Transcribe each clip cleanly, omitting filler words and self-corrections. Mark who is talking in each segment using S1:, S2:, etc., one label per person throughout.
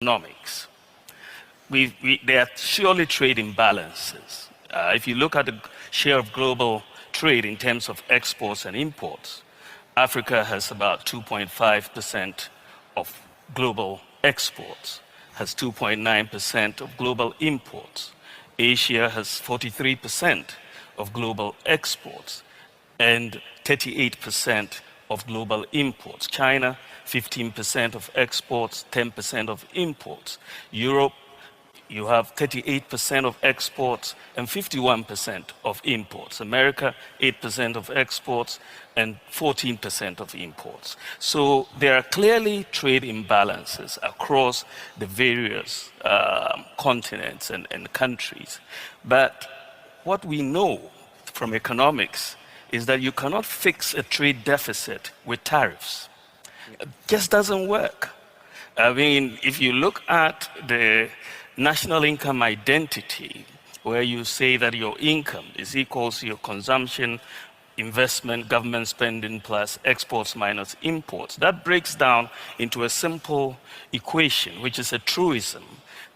S1: economics. There are surely trade imbalances. If you look at the share of global trade in terms of exports and imports, Africa has about 2.5% of global exports, has 2.9% of global imports. Asia has 43% of global exports and 38% of global imports. China, 15% of exports, 10% of imports. Europe, you have 38% of exports and 51% of imports. America, 8% of exports and 14% of imports. So there are clearly trade imbalances across the various continents and countries. But what we know from economics is that you cannot fix a trade deficit with tariffs. It just doesn't work. I mean, if you look at the national income identity, where you say that your income is equal to your consumption, investment, government spending plus exports minus imports, that breaks down into a simple equation, which is a truism,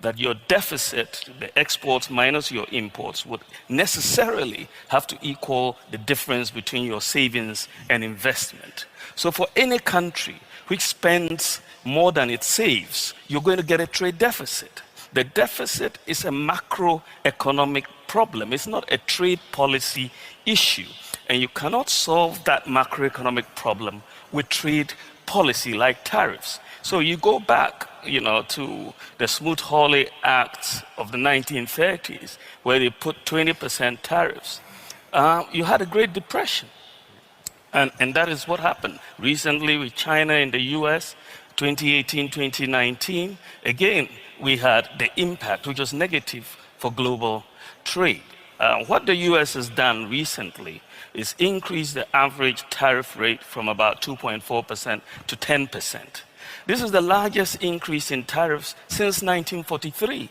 S1: that your deficit, the exports minus your imports, would necessarily have to equal the difference between your savings and investment. So for any country which spends more than it saves, you're going to get a trade deficit. The deficit is a macroeconomic problem. It's not a trade policy issue. And you cannot solve that macroeconomic problem with trade policy like tariffs. So you go back, to the Smoot-Hawley Acts of the 1930s, where they put 20% tariffs. You had a Great Depression. And that is what happened recently with China and the US, 2018, 2019. Again, we had the impact, which was negative for global trade. What the US has done recently is increase the average tariff rate from about 2.4% to 10%. This is the largest increase in tariffs since 1943.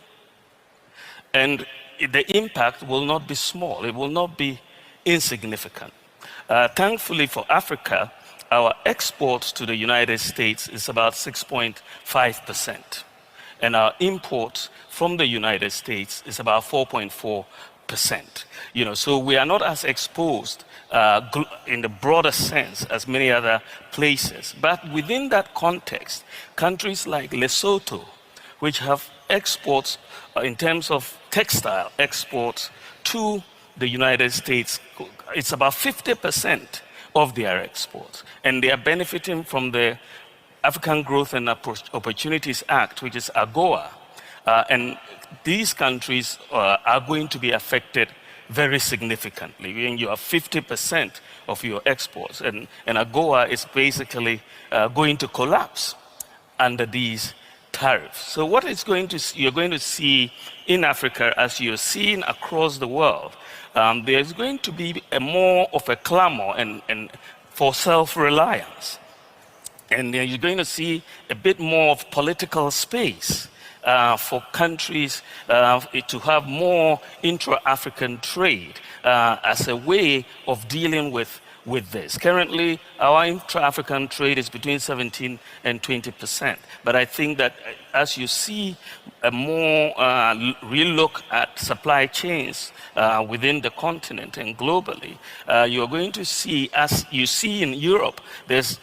S1: And the impact will not be small. It will not be insignificant. Thankfully for Africa, our exports to the United States is about 6.5%. And our imports from the United States is about 4.4%. So we are not as exposed in the broader sense as many other places. But within that context, countries like Lesotho, which have exports in terms of textile exports to the United States, it's about 50% of their exports. And they are benefiting from the African Growth and Opportunities Act, which is AGOA. And these countries are going to be affected very significantly. When you have 50% of your exports, and AGOA is basically going to collapse under these tariffs. So what you're going to see in Africa, as you're seeing across the world, there's going to be more of a clamor and for self-reliance. And you're going to see a bit more of political space for countries to have more intra-African trade as a way of dealing with this. Currently, our intra-African trade is between 17 and 20%. But I think that as you see a more real look at supply chains within the continent and globally, you're going to see, as you see in Europe, there's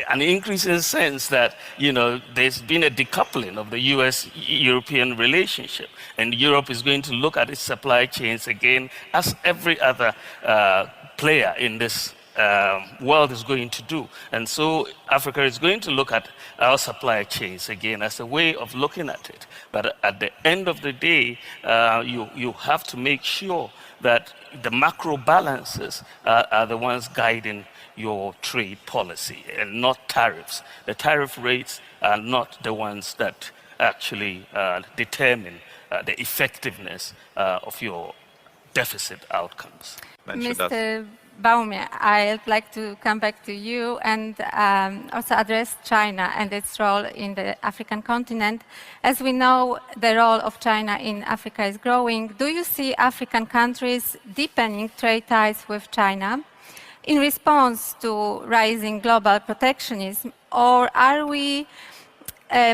S1: an increasing sense that, there's been a decoupling of the US-European relationship. And Europe is going to look at its supply chains again, as every other player in this world is going to do. And so Africa is going to look at our supply chains again as a way of looking at it. But at the end of the day, you have to make sure that the macro balances are the ones guiding your trade policy and not tariffs. The tariff rates are not the ones that actually determine the effectiveness of your deficit outcomes.
S2: Mr. Bawumia, I'd like to come back to you and also address China and its role in the African continent. As we know, the role of China in Africa is growing. Do you see African countries deepening trade ties with China in response to rising global protectionism, or are we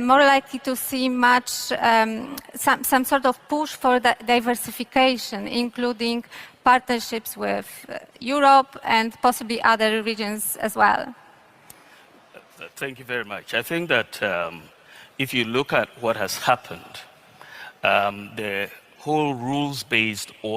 S2: more likely to see some sort of push for diversification, including partnerships with Europe and possibly other regions as well?
S1: Thank you very much. I think that if you look at what has happened, the whole rules-based order